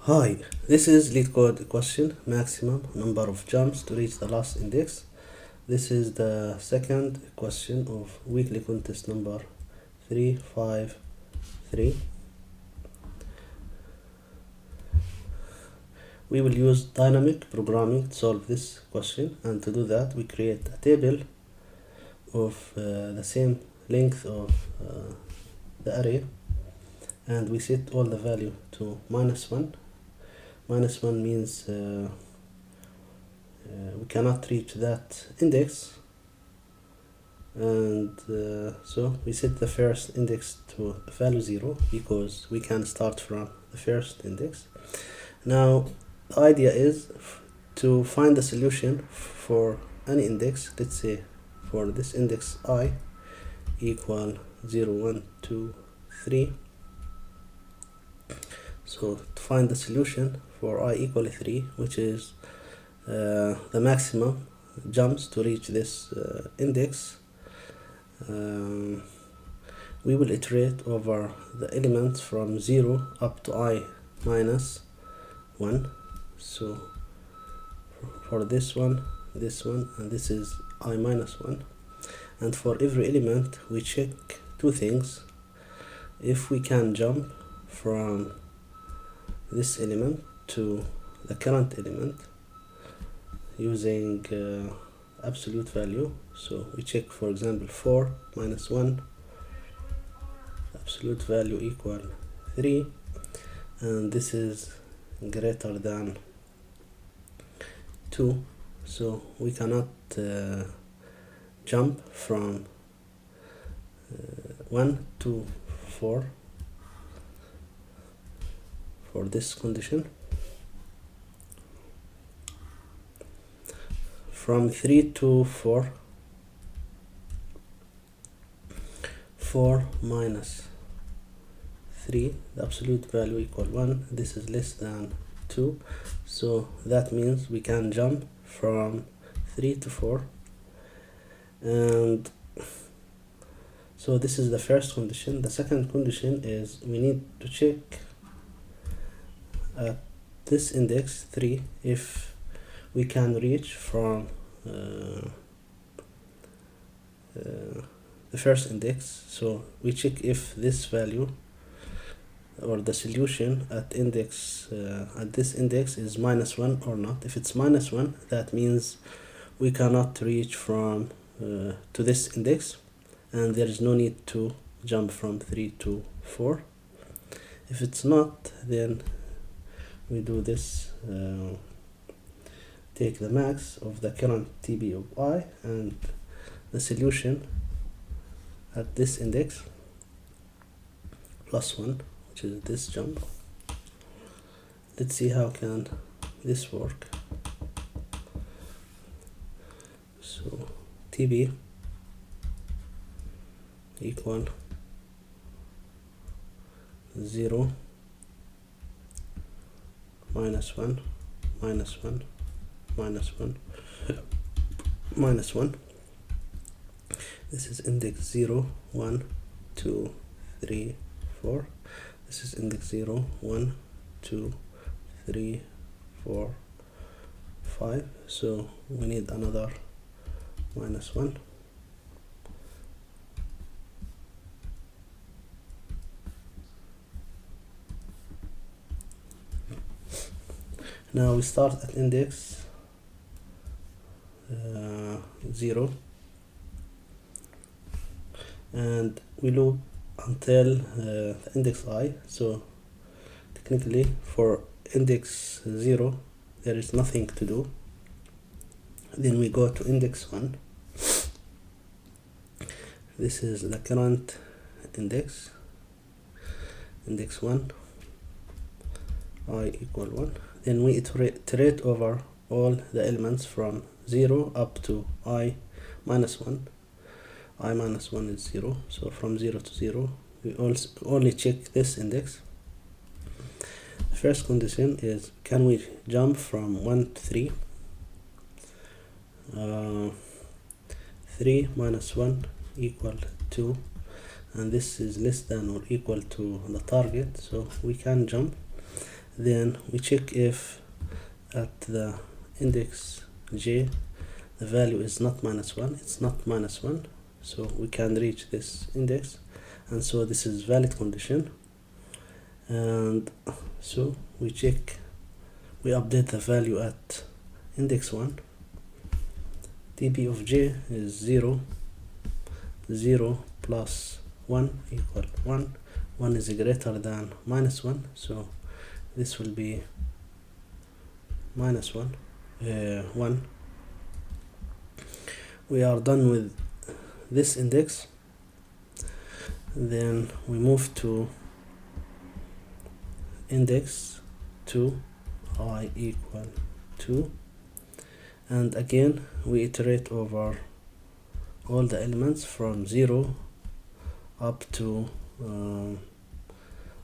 Hi, this is Leetcode question, maximum number of jumps to reach the last index. This is the second question of weekly contest number 353. We will use dynamic programming to solve this question, and to do that we create a table of the same length of the array, and we set all the value to -1. -1 means we cannot reach that index, and so we set the first index to value 0 because we can start from the first index. Now the idea is to find the solution for any index. Let's say for this index I equal 0, 1, 2, 3. So to find the solution for I equal 3, which is the maximum jumps to reach this index, we will iterate over the elements from 0 up to I minus 1. So for this one, and this is I minus 1. And for every element we check two things: if we can jump from this element to the current element using absolute value. So we check, for example, 4 minus 1, absolute value equal 3, and this is greater than 2, so we cannot jump from 1 to 4 for this condition. From 3 to 4, 4 minus 3, the absolute value equal 1. This is less than 2, so that means we can jump from 3 to 4. And so this is the first condition. The second condition is we need to check at this index 3 if we can reach from the first index. So we check if this value or the solution at index at this index is -1 or not. If it's -1, that means we cannot reach from to this index, and there is no need to jump from 3 to 4. If it's not, then we do this, take the max of the current TB of I and the solution at this index plus 1, which is this jump. Let's see how can this work. So TB equal 0 minus 1 minus 1 minus 1 minus 1. This is index 0, 1, 2, 3, 4. This is index 0, 1, 2, 3, 4, 5. So we need another -1. Now we start at index 0, and we loop until the index I. So technically for index 0 there is nothing to do. Then we go to index 1. This is the current index, index 1, I equal 1. Then we iterate over all the elements from 0 up to I minus 1. I minus 1 is 0, so from 0 to 0 we also only check this index. The first condition is, can we jump from 1 to 3? 3 minus 1 equal 2, and this is less than or equal to the target, so we can jump. Then we check if at the index j the value is not -1. It's not -1, so we can reach this index, and so this is valid condition. And so we check, we update the value at index 1. dp of j is 0, 0 plus 1 equal 1. 1 is greater than -1, so this will be -1, 1. We are done with this index. Then we move to index 2, I equal 2, and again we iterate over all the elements from 0 up to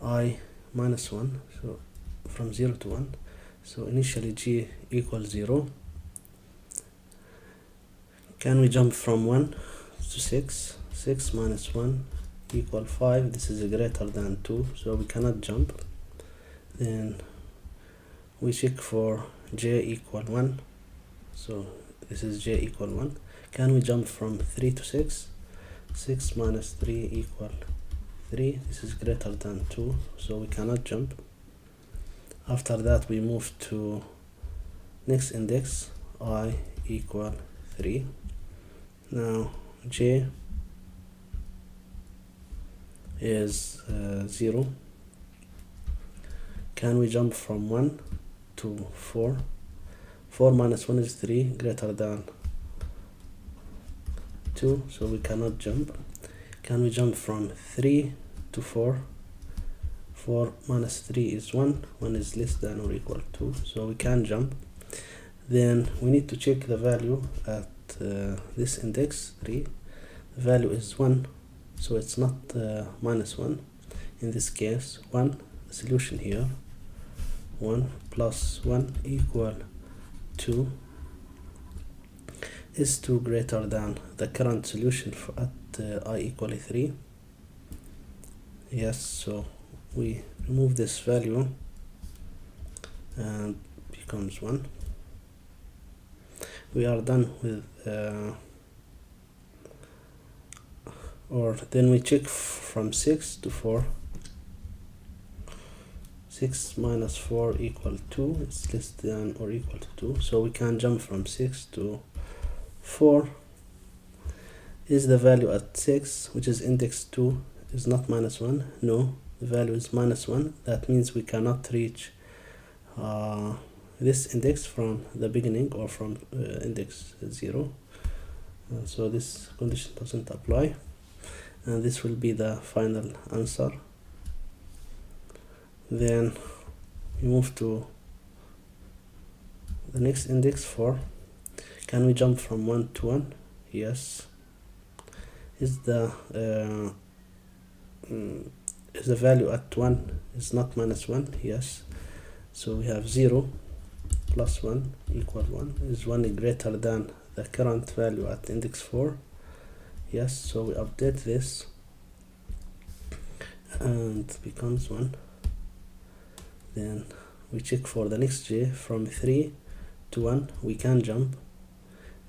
I minus 1, so from 0 to 1. So initially g equals 0. Can we jump from 1 to 6? 6 minus 1 equal 5. This is greater than 2, so we cannot jump. Then we check for j equal 1, so this is j equal 1. Can we jump from 3 to 6? 6 minus 3 equal 3. This is greater than 2, so we cannot jump. After that we move to next index, I equal 3. Now j is 0. Can we jump from 1 to 4? 4 minus 1 is 3, greater than 2, so we cannot jump. Can we jump from 3 to 4? 4 minus 3 is 1, 1 is less than or equal to, so we can jump. Then we need to check the value at this index 3. The value is 1, so it's not minus 1. In this case 1, the solution here, 1 plus 1 equal 2. Is 2 greater than the current solution for at I equal 3? Yes, so we remove this value and becomes 1. We are done with or then we check from 6 to 4. 6 minus 4 equal 2. It's less than or equal to 2, so we can jump from 6 to 4. Is the value at 6, which is index 2, is not minus 1? No, the value is minus 1. That means we cannot reach this index from the beginning or from index 0. So this condition doesn't apply, and this will be the final answer. Then we move to the next index 4. Can we jump from 1 to 1? Yes. Is the value at 1 is not minus 1? Yes. So we have 0 plus 1 equal 1. Is 1 greater than the current value at index 4? Yes. So we update this and becomes 1. Then we check for the next j from 3 to 1. We can jump.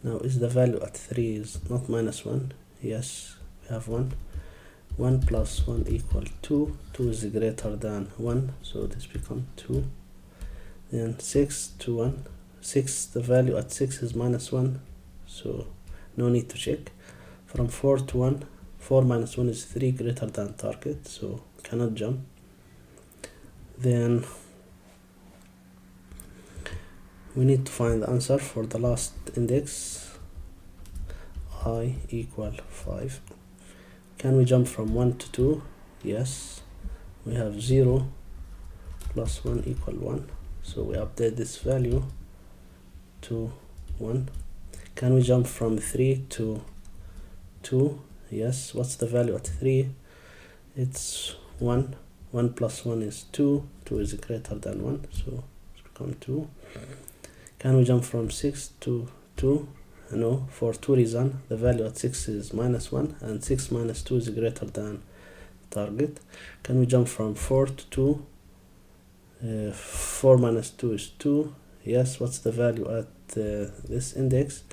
Now is the value at 3 is not minus 1? Yes, we have 1. 1 plus 1 equal 2. 2 is greater than 1, so this becomes 2. Then 6 to 1. 6, the value at 6 is minus 1, so no need to check. From 4 to 1. 4 minus 1 is 3, greater than target, so cannot jump. Then we need to find the answer for the last index, I equal 5. Can we jump from 1 to 2? Yes. We have 0 plus 1 equal 1, so we update this value to 1. Can we jump from 3 to 2? Yes. What's the value at 3? It's 1. 1 plus 1 is 2. 2 is greater than 1, so it's become 2. Can we jump from 6 to 2? No, for 2 reasons. The value at 6 is minus 1, and 6 minus 2 is greater than target. Can we jump from 4 to 2? 4 minus 2 is 2. Yes, what's the value at this index?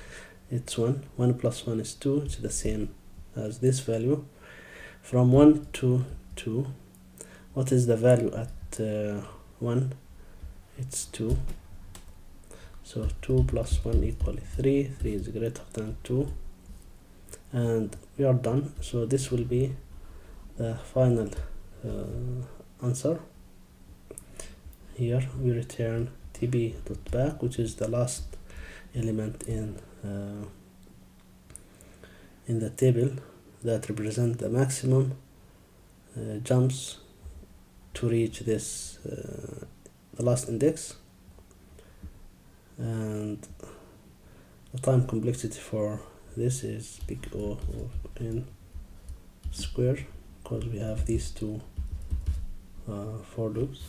It's 1. 1 plus 1 is 2. It's the same as this value. From 1 to 2, what is the value at 1? It's 2. So 2 plus 1 equal 3. 3 is greater than 2. And we are done. So this will be the final answer. Here we return tb.back, which is the last element in the table that represent the maximum jumps to reach this the last index, and the time complexity for this is big O of n square, because we have these two for loops.